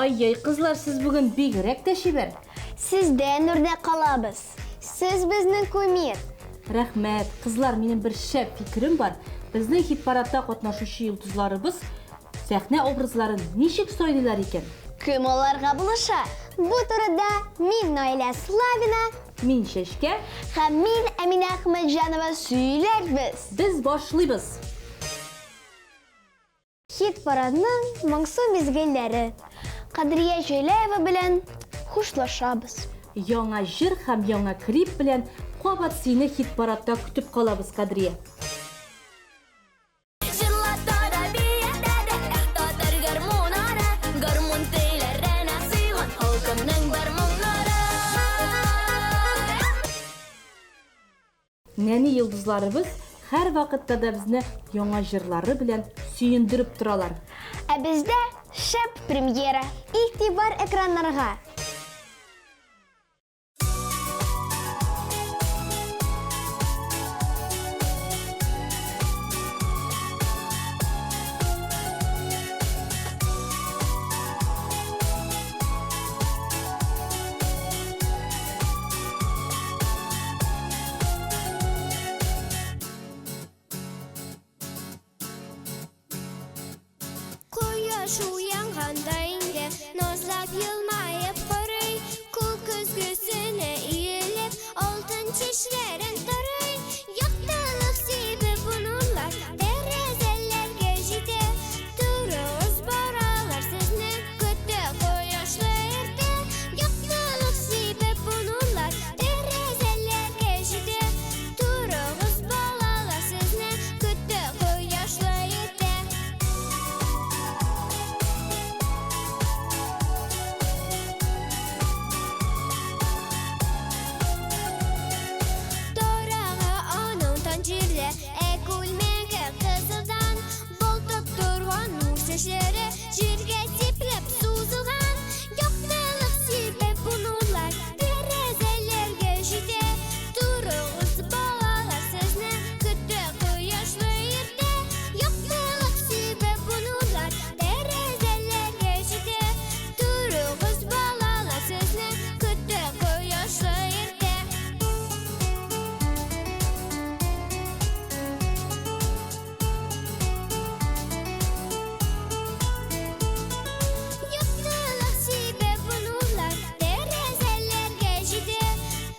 Ай, кызлар, сез бүген бигрәк тә шибәр. Сездән үрдәк калабыз. Сез безнең кумир. Рәхмәт, кызлар, минем бер шәп фикерем бар. Безнең хит-парадта катнашучы йолдызларыбыз сәхнә образларын ничек сайлыйлар икән? Кем аларга булыша? Бу турыда мин Наилә Славина, Мин Чәчкә, һәм мин Әминә Әхмәтҗанова сөйләрбез. без башлыйбыз. Хит-парадның моңсу мизгелләре. Кадрия Җәйләева белән хушлашабыз. Яңа җыр һәм яңа клип белән кабат сине хит-парадта көтеп калабыз, Кадрия. Нәни йолдызларыбыз һәр вакытта да безне яңа җырлары белән сөендереп торалар. Ә бездә шәп премьера. Игътибар экраннарга. Кояш уянганда инде, назлап елмаеп карый, күк көзгесенә иелеп, алтын чәчләрен тарый. Яктылык сибеп нурлар, тәрәзәләргә җитә. Торыгыз баралар, сезне көтә кояшлы иртә. Яктылык сибеп нурлар, тәрәзәләргә җитә. Торыгыз балалар, сезне көтә кояшлы иртә. Торага аның танҗирдә, күлмәге кызылдан, болтып торган нур чәчләре җиргә типләп сузылган. Яктылык сибеп нурлар, тәрәзәләргә җитә. Торыгыз балалар, сезне көтә кояшлы иртә. Яктылык сибеп нурлар, тәрәзәләргә җитә. Торыгыз балалар, сезне көтә кояшлы иртә. Яктылык сибеп нурлар, тәрәзәләргә җитә.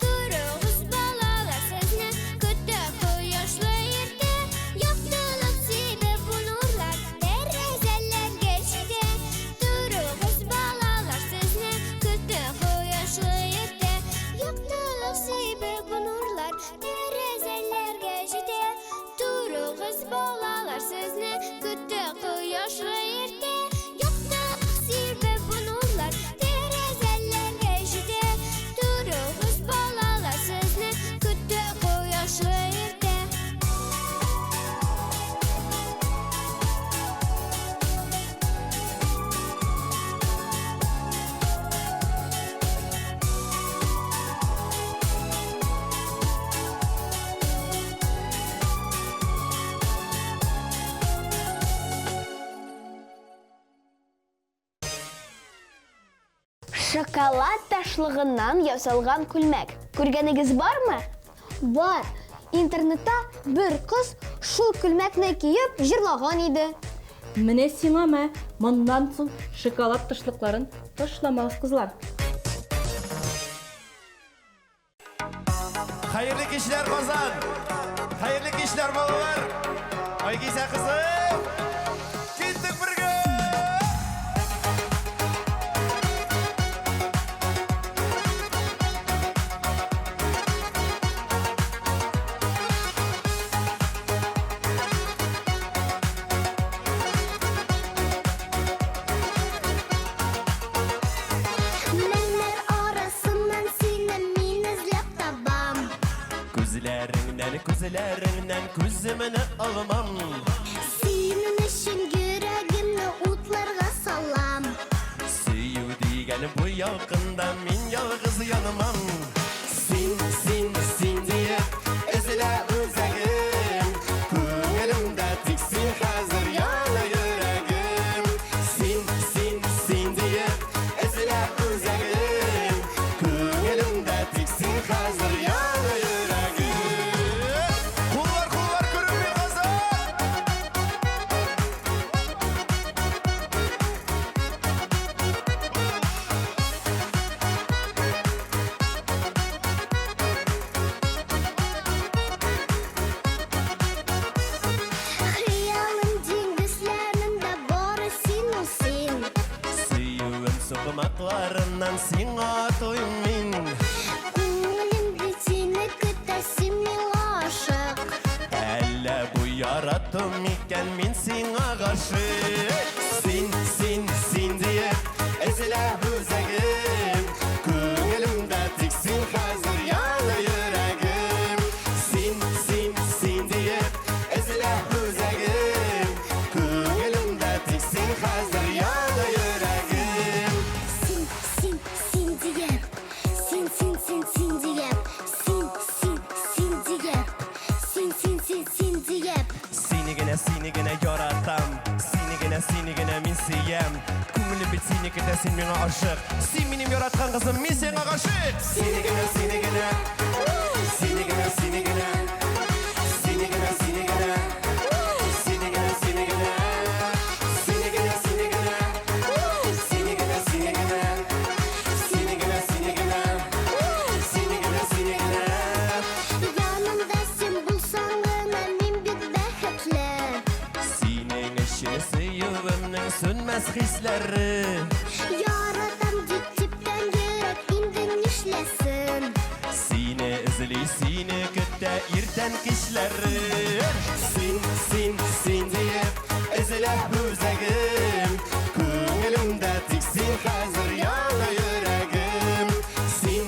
Торыгыз балалар, сезне көтә кояшлы иртә. Яктылык сибеп нурлар, тәрәзәләргә җитә. Торыгыз балалар, сезне көтә кояшлы иртә. Яктылык сибеп нурлар, тәрәзәләргә җитә. Торыгыз балалар, сезне көтә кояшлы иртә. Яктылык сибеп нурлар, тәрәзәләргә җитә. Торыгыз балалар, сезне көтә кояшлы иртә. Шоколад ташлыгыннан ясалган күлмәк. Күргәнегез бармы? Бар. Интернетта бер кыз шул күлмәкне киеп җырлаган иде. Менә сиңа мә, моннан соң шоколад тышлыкларын ташламагыз, кызлар. Hayırlı kişiler Kozan. Hayırlı kişiler balalar. Айгизә kızım. Gittik birge. Менләр арасыннан сине мин эзләп табам. Күзләреңнән күземне алмам. Синең өчен йөрәгемне утларга салам. Сөю дигән бу якында мин ялгыз янымам. Син диеп эзлә үзәгем. Күңелемдә тик син хәзер яна йөрәгем. Син диеп Ыргымакларыннан сиңа тойым мин. Күңелемде сине көтә, син миңа ашык. Әллә бу яратым икән мин сиңа гашык. Син диеп эзләп үзәгем, күңелемдә тик син хәзер яңа йөрәгем. Син диеп эзләп үзәгем, күңелемдә тик син хәзер яңа йөрәгем. Син диеп, син диеп, син диеп. Сине генә яратам, сине генә мин сөям. Күңелем бит сине көтә, син миңа ашык. Син минем яраткан кызым, мин сиңа гашык. Сине генә, сине генә, сине генә, сине генә, сине генә, сине генә, сине генә, сине генә, сине генә, сине генә, сине генә, сине генә, сине генә, сине генә, сине генә, сине генә. Янымда син булсаң гына мин бик бәхетле. Синең өчен сөюемнең сөнмәс хисләре. Яратам дип типкән йөрәк инде нишләсен. Сине эзли, сине көтә иртән кичләре. Син диеп эзләп үзәгем, күңелемдә тик син хәзер яңа йөрәгем. Син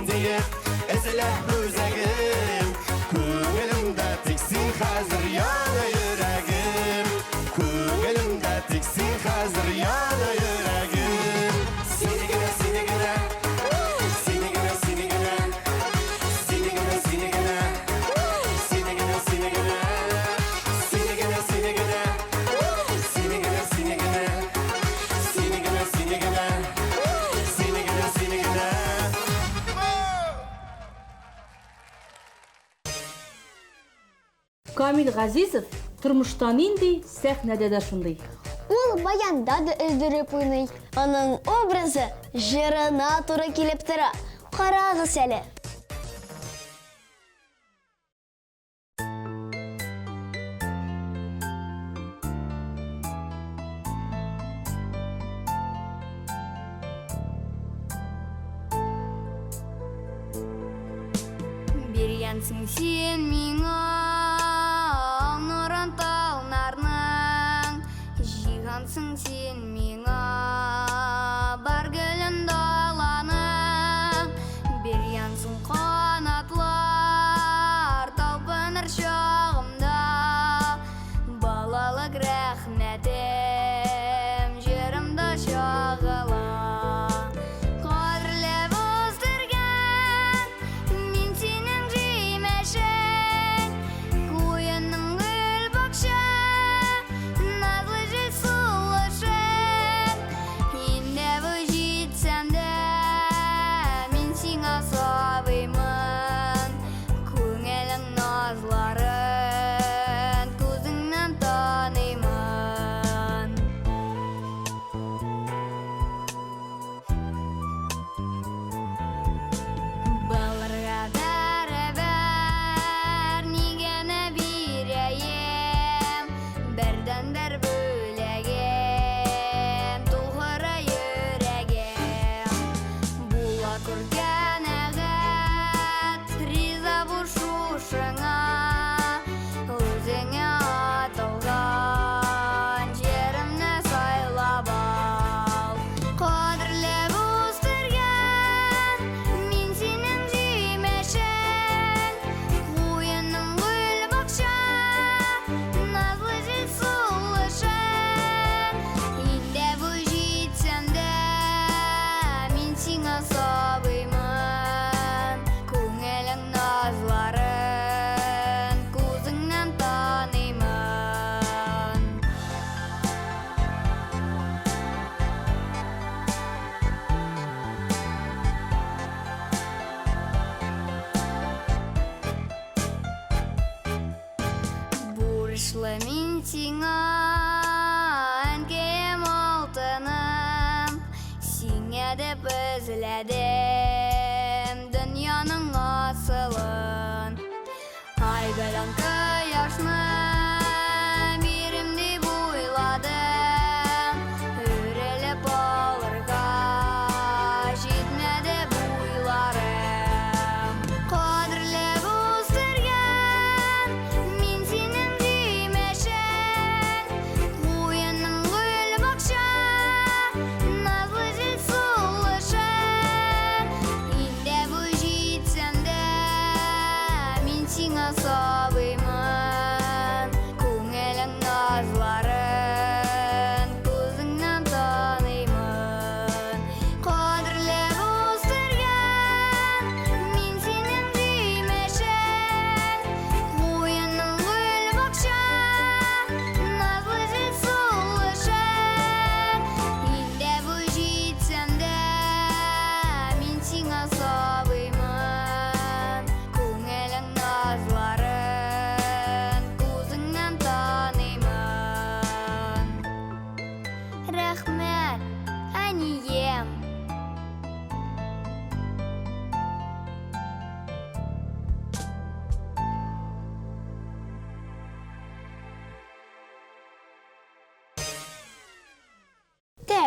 диеп эзләп үзәгем, күңелемдә тик син хәзер яңа йөрәгем. Күңелемдә тик син хәзер яңа йөрәгем. Сине генә, сине генә, сине генә, сине генә, сине генә, сине генә, сине генә, сине генә, сине генә, сине генә, сине генә, сине генә, сине генә, сине генә, сине генә, сине генә. Камил Газизов тормыштан инди, сәхнәдә дә шундый. Ул баянда да өздереп уйный. Аның образы җырына туры килеп тора. Карагыз әле. Биргәнсең син миңа нурын талнарның, җиһансың син миңа бар гөлен даланың. Биргәнсең канатлар талпыныр чагымда, балалык рәхмәтем җырымда чагыла. Кояшлы мин сиңа әнкәем алтыным, сиңа деп эзләдем дөньяның асылын. Айгыдан кояшны бирем дип уйладым, үрелеп алырга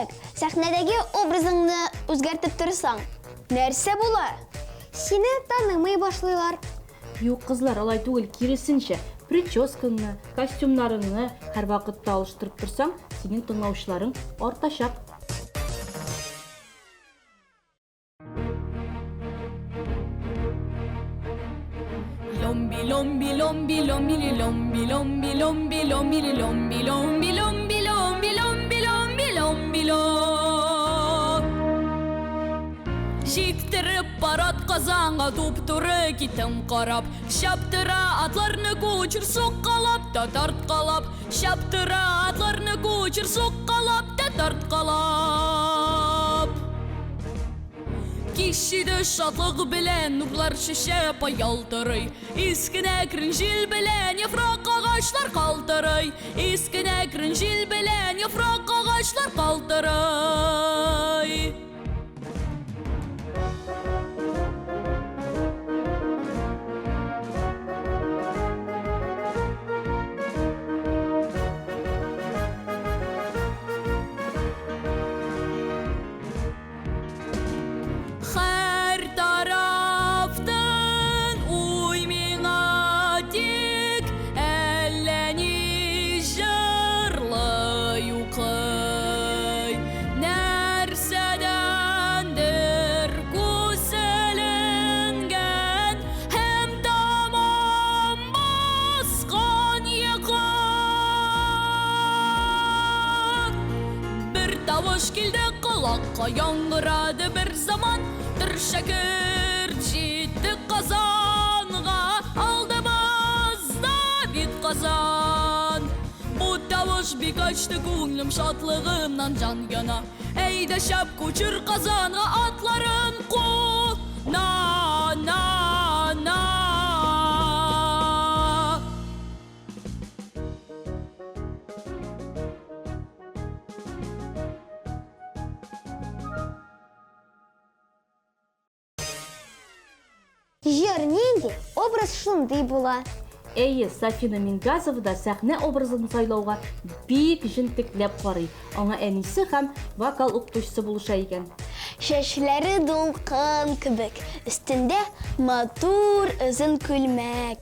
кирәк. Сәхнәдәге образыңны үзгәртеп торсаң, нәрсә була? Сине танымый башлыйлар. Юк, кызлар, алай түгел, киресенчә. Прическаңны, костюмнарыңны һәр вакытта алыштырып торсаң, синең тыңлаучыларың артачак. Lombi lombi lombi lombi lombi lombi lombi lombi lombi lombi lombi lombi lombi lombi lombi lom. Жиктіріп барат қазанға туп-туры кетім қарап, шаптыра атларны көчір соққалап та тартқалап, шаптыра атларны көчір соққалап та тартқалап. Кишиді шатлық білән нұрлар шешеп аялтырый, искіне кірін жил білән яфрак ағашлар қалтырый, искіне кірін жил білән яфрак ағашлар қалтырый. Kulakka yangıradı bir zaman, tırşakır ciddi kazanğa, aldığımızda bit kazan. Bu tavuş bir kaçtı ko'nglim şatlığımdan can yana, eyde şap ko'chir kazanğa atların ku, na na na. Жыр нинди, образ шундый була. Әйе, Сафина Мингазова да сәхнә образын сайлауга бик җентекләп карый. Аңа әнисе һәм вокал укытучысы булыша икән. Шәчләре дулкын кебек, өстендә матур озын күлмәк.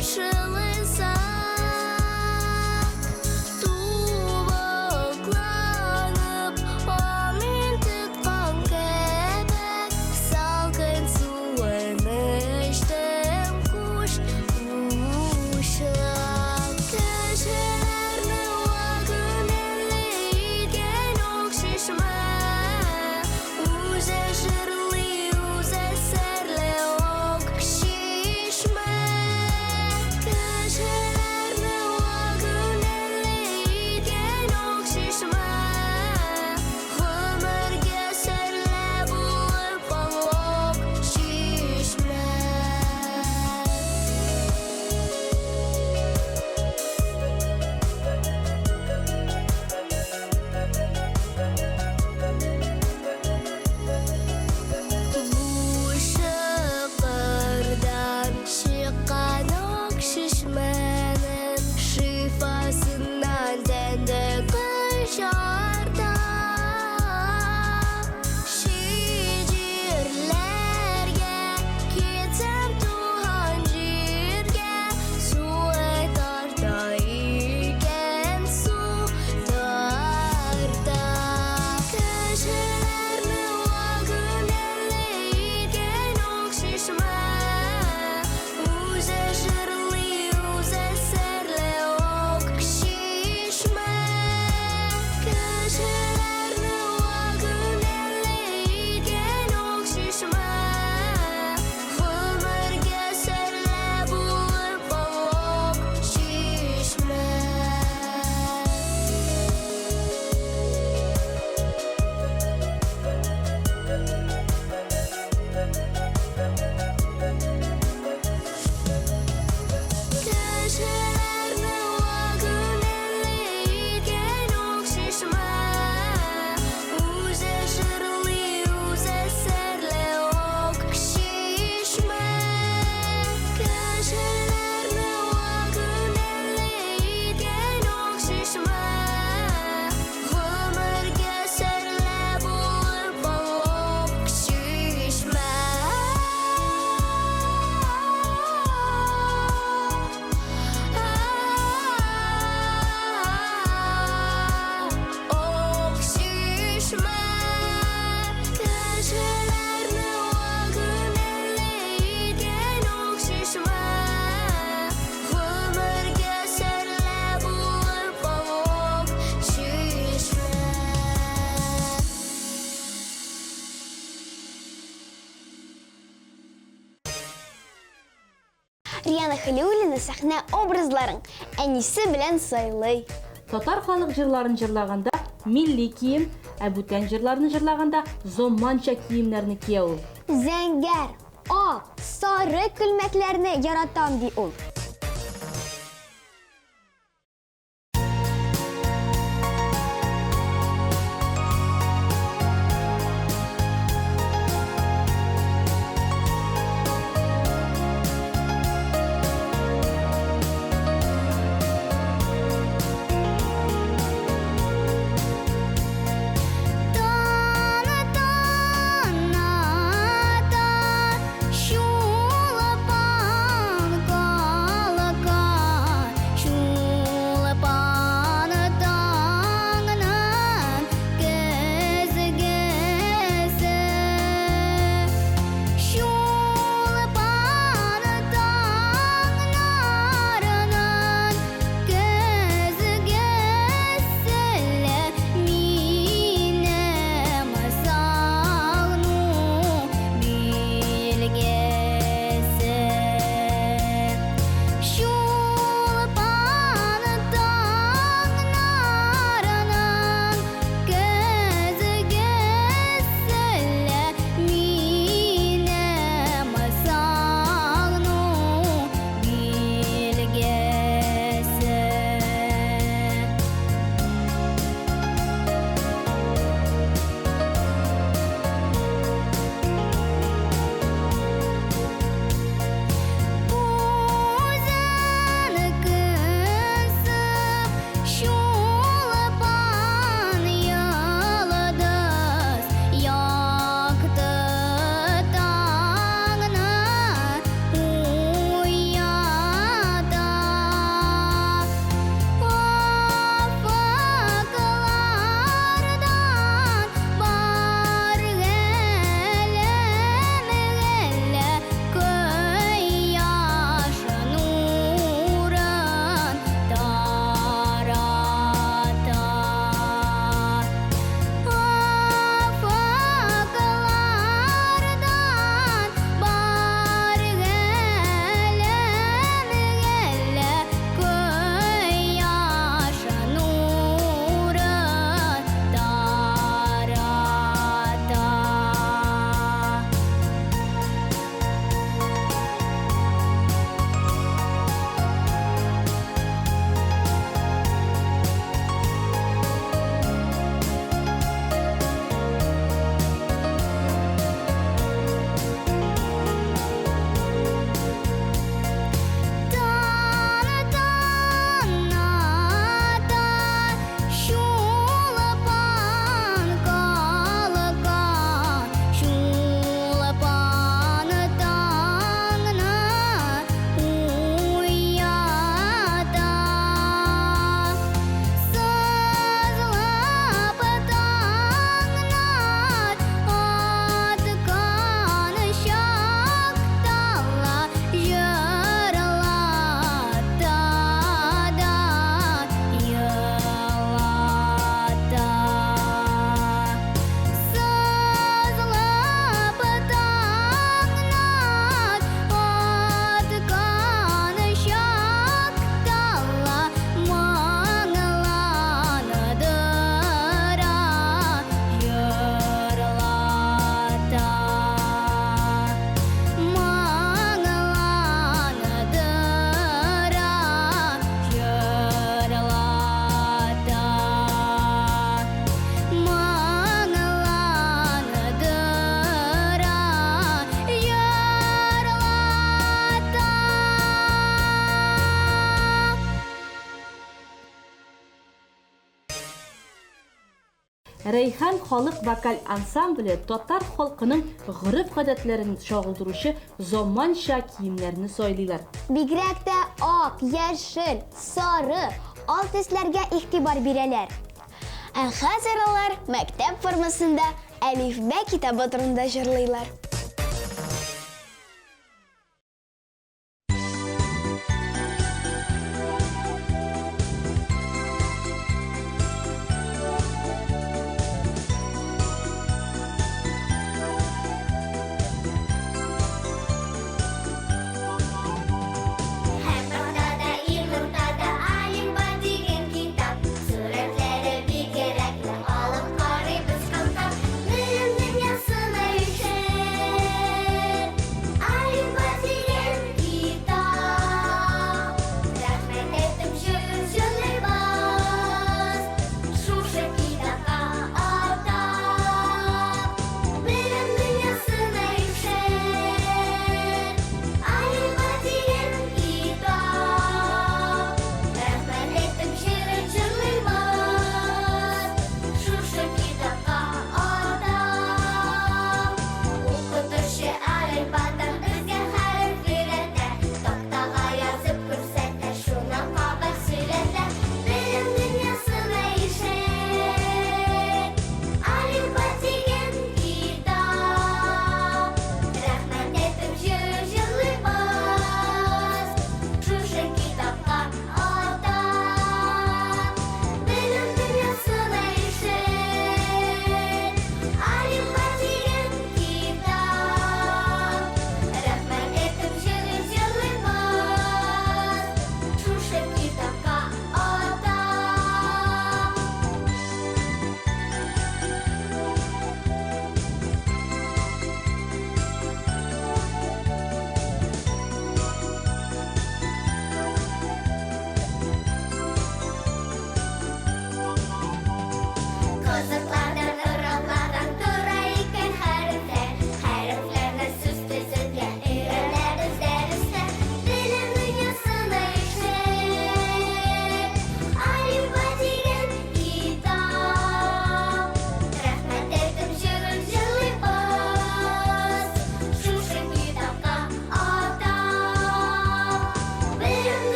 Шылыса, туба Риана Хәлиуллина сәхнә образларын әнисе белән сайлый. Татар халык җырларын җырлаганда милли кием, ә бүтән җырларны җырлаганда заманча киемнәрне кия ул. Зәңгәр, ак, сары күлмәкләрне яратам ди ул. Рәйхан халык вокаль ансамбле татар халкының гореф-гадәтләрен чагылдыручы заманча киемнәрне сайлыйлар. Бигрәк тә ак, яшел, сары, ал төсләргә игътибар бирәләр. Ә хәзер алар мәктәп формасында Әлифба китабы турында җырлыйлар.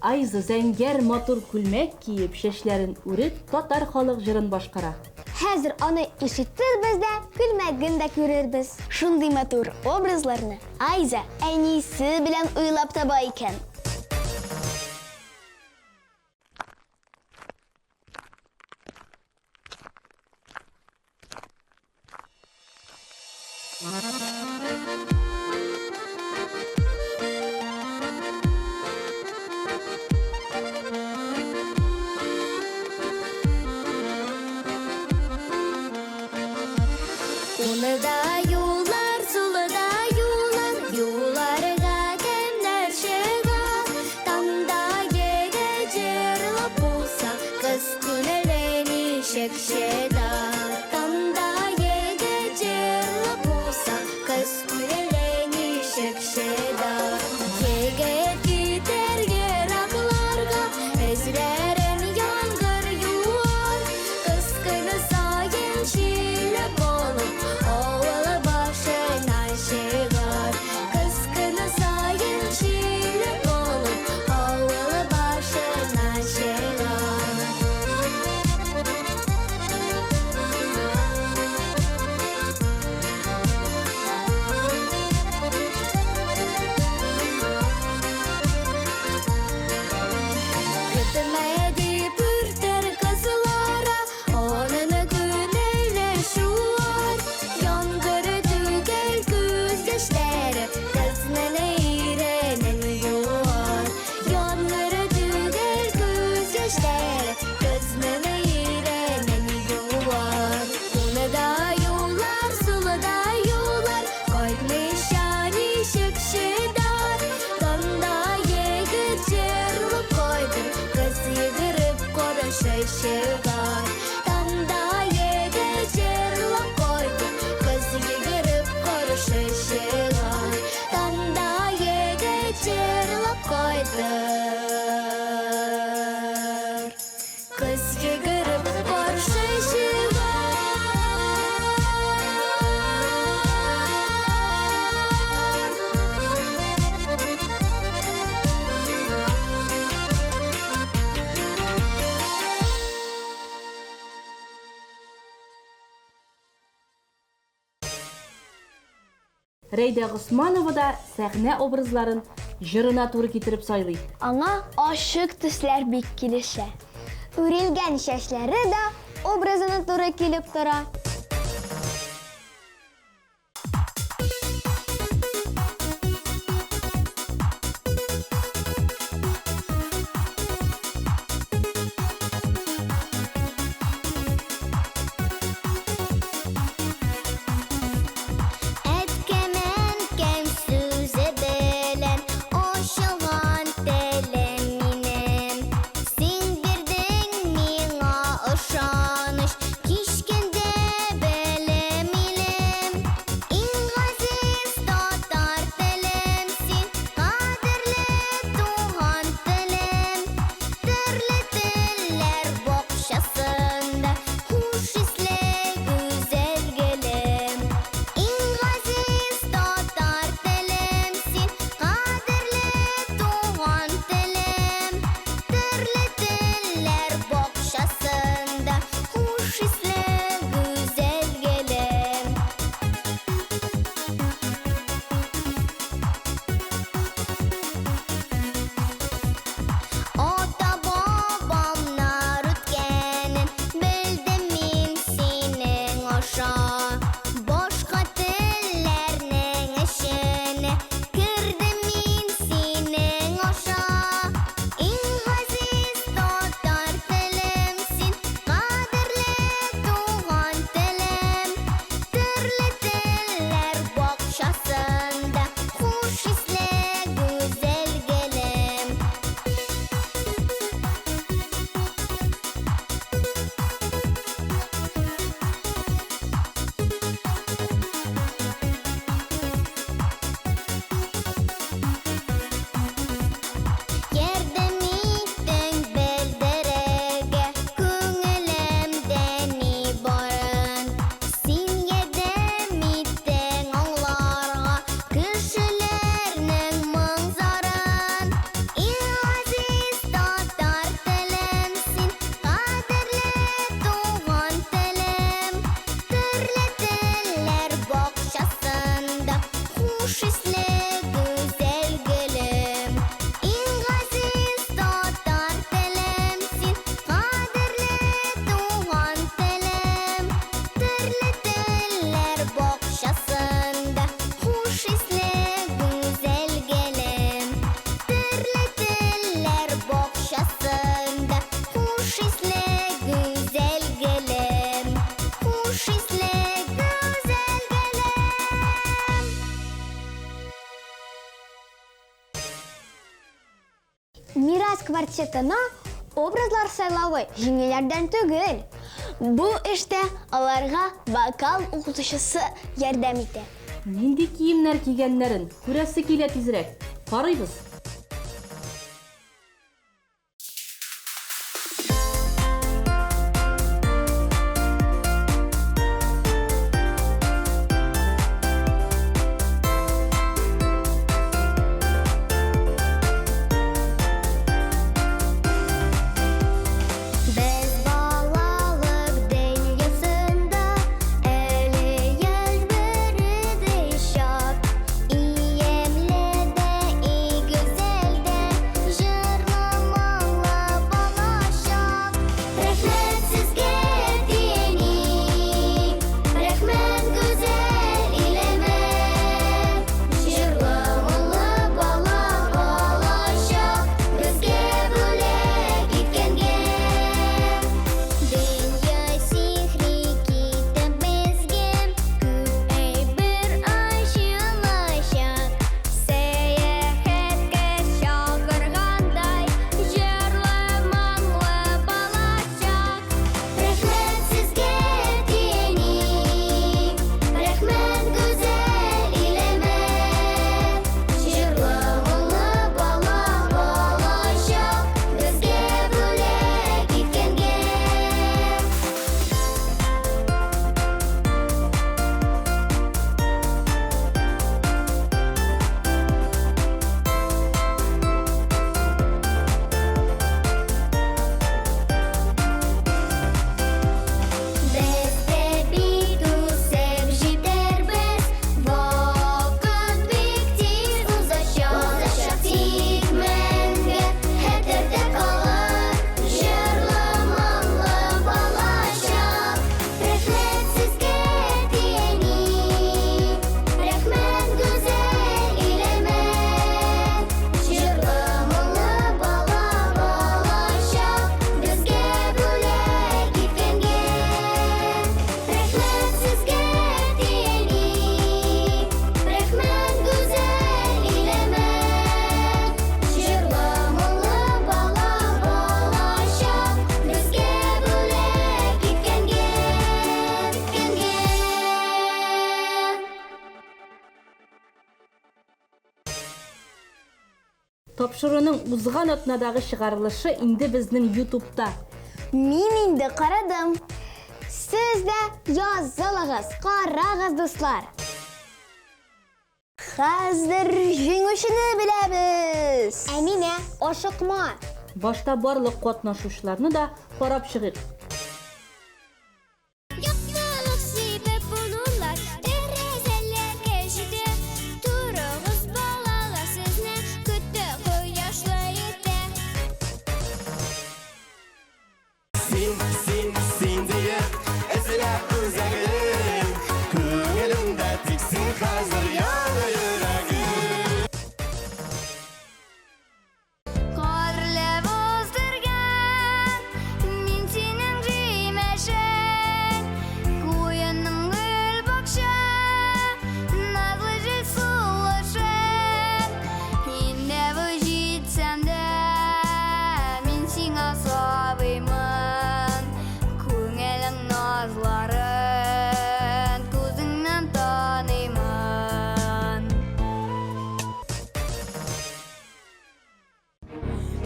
Айза зәңгәр матур күлмәк киеп, шәчләрен үреп, татар халык җырын башкара. Хәзер аны ишеттербез дә, күлмәген дә күрербез. Шундый матур образларны Айза әнисе белән уйлап таба икән. Уныда юллар, сулыда юллар, юлларга кемнәр чыга. Таңда еге җырлап булса, кыз күңеле ничек чыда. Таңда еге җырлап булса, кыз күңеле ничек чыда. Егет китәр еракларга, эзләрен яңгыр юар. Кыз көне саен чиле булып, авылы башына чыгар. Кыз көне саен чиле булып, авылы башына чыгар. Көтмәди бүртер кызлара, onun күнеле шуар. Яңгыр түгел күз яшьләре, кызның иренен юар. Яңгыр түгел күз яшьләре, кызның иренен юар. Уныда юллар, сулыда юллар, кайтмыйча ничек чыдар. Таңда егет җырлап кайтыр, кыз йөгереп карашы чыгар. Таңда егет җырлап кайтыр, кыз йөгереп карашы чыгар. Таңда егет җырлап кайтыр, кыз йөгереп карашы чыгар. Рәйдә Госманова да сәхнә образларын җырына туры китереп сайлый. Аңа ашык төсләр бик килешә. Үрелгән чәчләре дә образына туры килеп тора. Әткәмән кәм сүзе белән ошылган телем минем. Син бирдең миңа ышаныч, кичкәндә белем илем. Иң газиз татар телем син, кадерле туган телем. Төрле телләр бакчасында хуш исле гүзәл гөлем. Иң газиз татар телем син, кадерле туган телем. Төрле телләр бакчасында хуш исле гүзәл гөлем. Ата-бабамнар үткәнен белдем мин синең аша. Башка телләрнең эченә кердем мин синең аша. Иң газиз татар телем син, кадерле квартетына образлар сайлауы жеңелерден түгел. Бу эштә аларга вокаль укытучысы ярдәм итә. Нинди киемнәр кигәннәрен күрәсе килә тизрәк. Карыйбыз. Тапшыруның узган атнадагы чыгарылышы инде безнең YouTube'та. Мин инде карадым. Сез дә язылыгыз, карагыз дуслар. Хәзер җиңүчене беләбез. Әниемә, ашыкма. Башта барлык катнашучыларны да карап чыгыйк.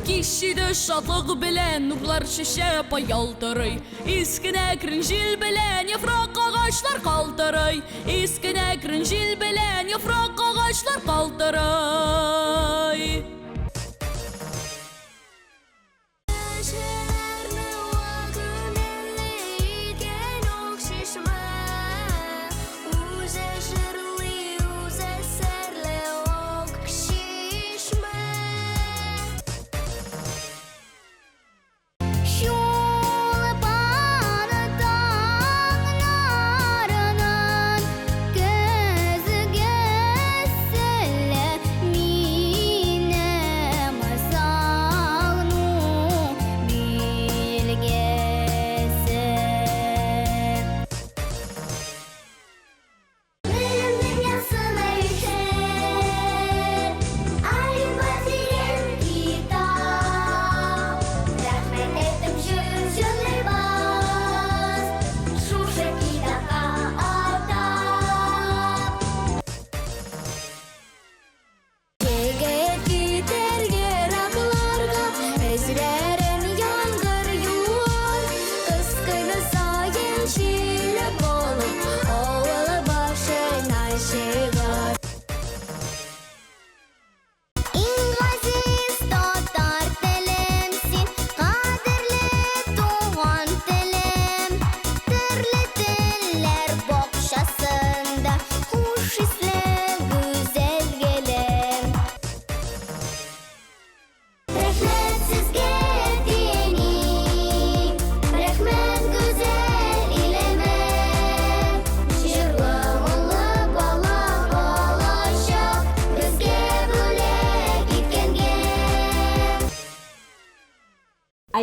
Кишиде шатлык белән нурлар шешә ялтырый. Искенә крен җил белән яфрак агачлар калтырый. Искенә крен җил белән яфрак агачлар калтырый. Көзгә сәллә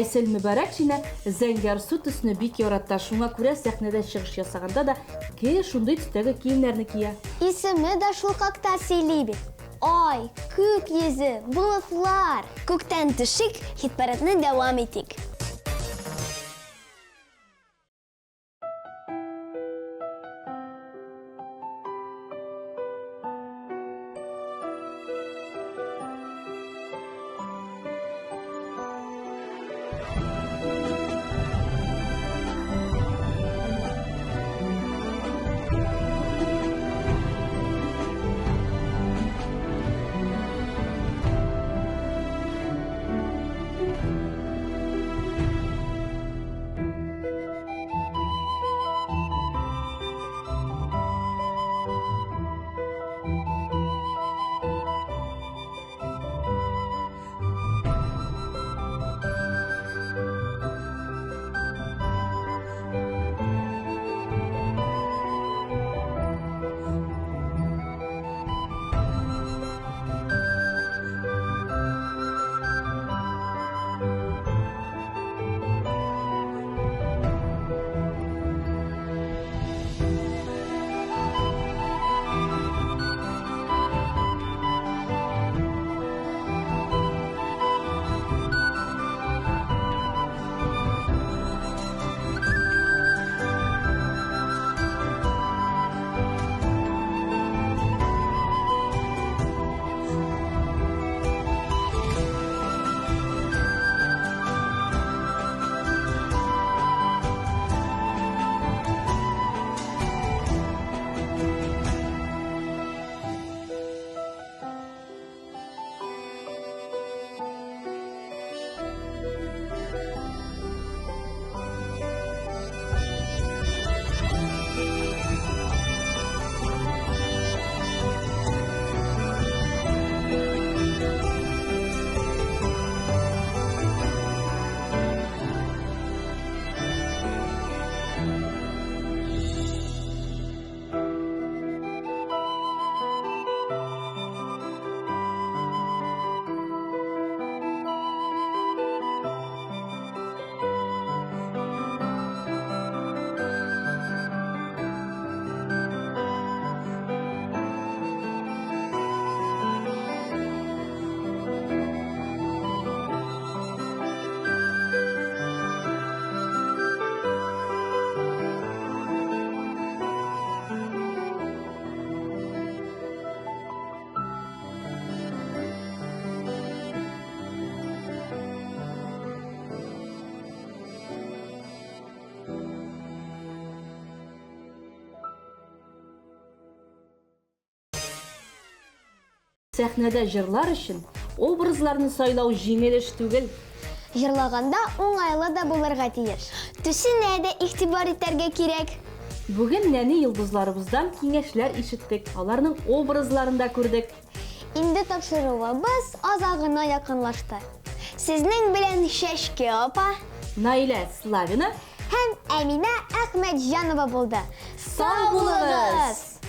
Айсель Мөбәрәкшина зәңгәр су төсне бик яратта, шуңа күрә сәхнәдә чыгыш ясаганда да шундый төстәге киемнәрне кия. Исеме дә шул хакта сөйли бит. Ай, күк йөзе, болытлар. Күктән төшик, хит-парадны дәвам итик. Сәхнәдә җырлар өчен образларны сайлау җиңел эш түгел. Җырлаганда уңайлы да булырга тиеш. Төсенә дә игътибар итәргә кирәк. Бүген нәни йолдызларыбыздан киңәшләр ишеттек, аларның образларын да күрдек. Инде тапшыруыбыз азагына якынлашты. Сезнең белән Шәшке апа, Наилә Славина һәм Әминә Әхмәтҗанова булды. Сау булыгыз!